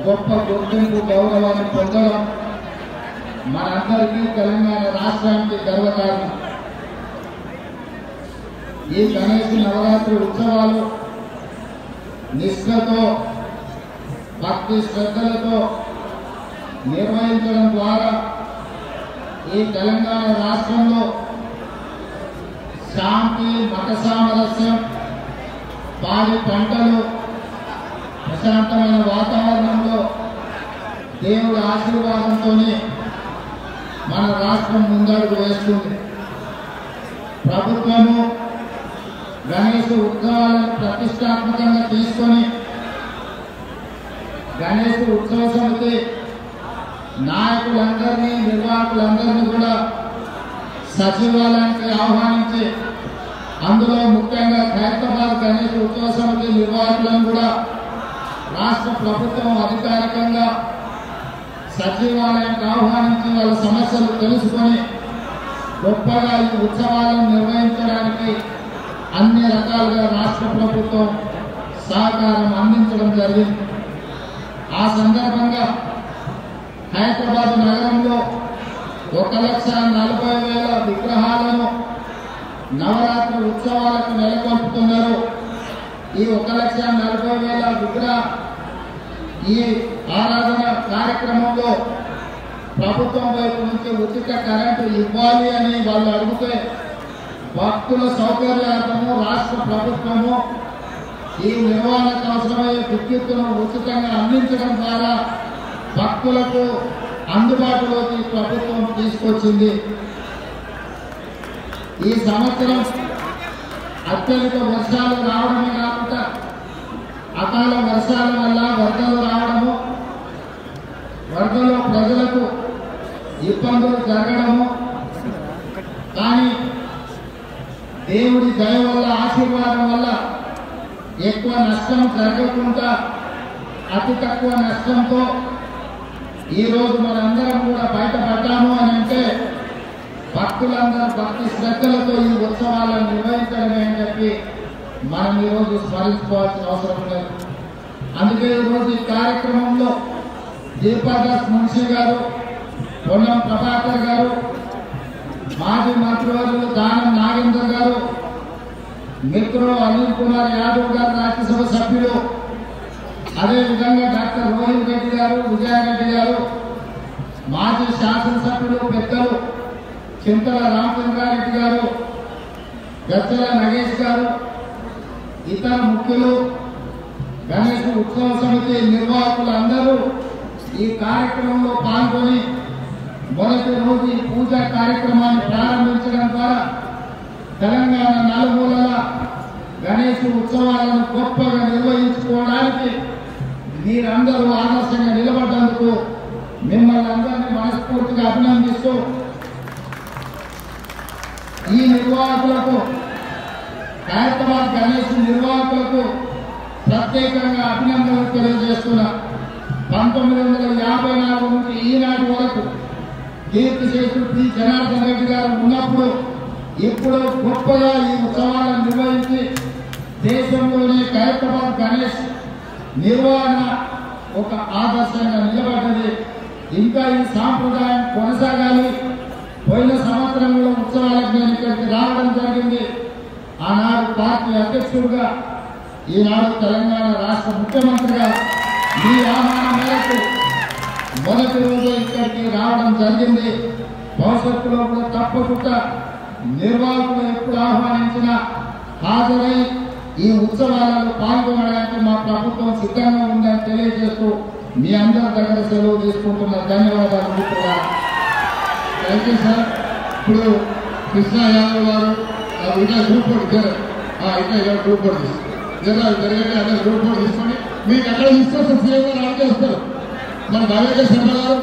గొప్ప గుర్తింపు గౌరవాన్ని పొందడం మనందరికీ తెలంగాణ రాష్ట్రానికి గర్వకారణం. ఈ గణేష్ నవరాత్రి ఉత్సవాలు నిష్ఠతో భక్తి శ్రద్ధలతో నిర్వహించడం ద్వారా ఈ తెలంగాణ రాష్ట్రంలో శాంతి, మత సామరస్యం, పాడి పంటలు, ప్రశాంతమైన వాతావరణంలో దేవుడి ఆశీర్వాదంతోనే మన రాష్ట్రం ముందడుగు వేస్తుంది. ప్రభుత్వము గణేష్ ఉత్సవాలను ప్రతిష్టాత్మకంగా తీసుకొని గణేష్ ఉత్సవ సమితి నాయకులందరినీ, నిర్వాహకులందరినీ కూడా సచివాలయానికి ఆహ్వానించి అందులో ముఖ్యంగా ఖైరతాబాద్ గణేష్ ఉత్సవ సమితి నిర్వాహకులను కూడా రాష్ట్ర ప్రభుత్వం అధికారికంగా సచివాలయానికి ఆహ్వానించి వాళ్ళ సమస్యలు తెలుసుకొని గొప్పగా ఈ ఉత్సవాలను నిర్వహించడానికి అన్ని రకాలుగా రాష్ట్ర ప్రభుత్వం సహకారం అందించడం జరిగింది. ఆ సందర్భంగా హైదరాబాద్ నగరంలో 1,40,000 విగ్రహాలను నవరాత్రి ఉత్సవాలకు నెలకొల్పుతున్నారు. ఈ 1,40,000 విగ్రహ ఈ ఆరాధన కార్యక్రమంలో ప్రభుత్వం వైపు నుంచి ఉచిత కరెంటు ఇవ్వాలి అని వాళ్ళు అడిగితే భక్తుల సౌకర్యార్థము రాష్ట్ర ప్రభుత్వము ఈ నిర్వహణకు అవసరమయ్యే విద్యుత్తును ఉచితంగా అందించడం ద్వారా భక్తులకు అందుబాటులోకి ప్రభుత్వం తీసుకొచ్చింది. ఈ సంవత్సరం అత్యధిక వర్షాలు రావడమే కాకుండా అకాల వర్షాల వల్ల వరదలు రావడము, వరదలో ప్రజలకు ఇబ్బందులు జరగడము, కానీ దేవుడి దయ వల్ల, ఆశీర్వాదం వల్ల ఎక్కువ నష్టం జరగకుండా అతి తక్కువ నష్టంతో ఈరోజు మనందరం కూడా బయటపడ్డాము అని అంటే భక్తులందరూ భక్తి శ్రద్ధలతో ఈ ఉత్సవాలను నిర్వహించడమే అని చెప్పి మనం ఈరోజు స్మరించుకోవాల్సిన అవసరం లేదు. అందుకే ఈరోజు ఈ కార్యక్రమంలో దీపాదాస్ మున్షి గారు, పొన్నం ప్రభాకర్ గారు, మాజీ మంత్రివర్యులు దానం నాగేందర్ గారు, మిత్రులు అనిల్ కుమార్ యాదవ్ గారు, రాజ్యసభ సభ్యులు, అదేవిధంగా డాక్టర్ రోహిత్ రెడ్డి గారు, విజయారెడ్డి గారు, మాజీ శాసనసభ్యులు పెద్దలు చింతల రామచంద్రారెడ్డి గారు, గజ్జల నగేష్ గారు, ఇతర ముఖ్యులు, గణేష్ ఉత్సవ సమితి నిర్వాహకులు అందరూ ఈ కార్యక్రమంలో పాల్గొని మొదటి రోజు ఈ పూజా కార్యక్రమాన్ని ప్రారంభించడం ద్వారా తెలంగాణ నలుమూలల గణేష్ ఉత్సవాలను గొప్పగా నిర్వహించుకోవడానికి మీరందరూ ఆదర్శంగా నిలబడ్డందుకు మిమ్మల్ని అందరినీ మనస్ఫూర్తిగా అభినందిస్తూ ఈ నిర్వాహకులకు, ఖైరతాబాద్ గణేష్ నిర్వాహకులకు ప్రత్యేకంగా అభినందనలు తెలియజేస్తున్నా. 1954 నుంచి ఈనాటి వరకు కీర్తిశేషుడు పి. జనార్దన్ రెడ్డి గారు ఉన్నప్పుడు ఇప్పుడు గొప్పగా ఈ ఉత్సవాలను నిర్వహించి దేశంలోనే ఖైరతాబాద్ గణేష్ నిర్వహణ ఒక ఆదర్శంగా నిలబడ్డది. ఇంకా ఈ సాంప్రదాయం కొనసాగాలి. పోయిన సంవత్సరంలో ఉత్సవాలకు నేను ఇక్కడికి రావడం జరిగింది. ఆనాడు పార్టీ అధ్యక్షుడుగా, ఈనాడు తెలంగాణ రాష్ట్ర ముఖ్యమంత్రిగా మీ ఆహ్వానం మేరకు మొదటి రోజు ఇక్కడికి రావడం జరిగింది. భవిష్యత్తులో కూడా తప్పకుండా నిర్వాహకులు ఎప్పుడు ఆహ్వానించినా హాజరై ఈ ఉత్సవాలలో పాల్గొనడానికి మా ప్రభుత్వం సిద్ధంగా ఉందని తెలియజేస్తూ మీ అందరి దగ్గర సెలవు తీసుకుంటున్న ధన్యవాదాలు మిత్రులా. Thank you sir. ఇప్పుడు కృష్ణ యాదవ్ గారు ఇంకా గ్రూప్ ఫోటో ఇంకా గ్రూప్ ఫోటో జరిగితే అదే గ్రూప్ ఫోటో తీసుకొని మీకు ఎక్కడ తీసుకొస్తే సీఎం గారు ఆన్ చేస్తారు. మన బాలయ్య శర్మ గారు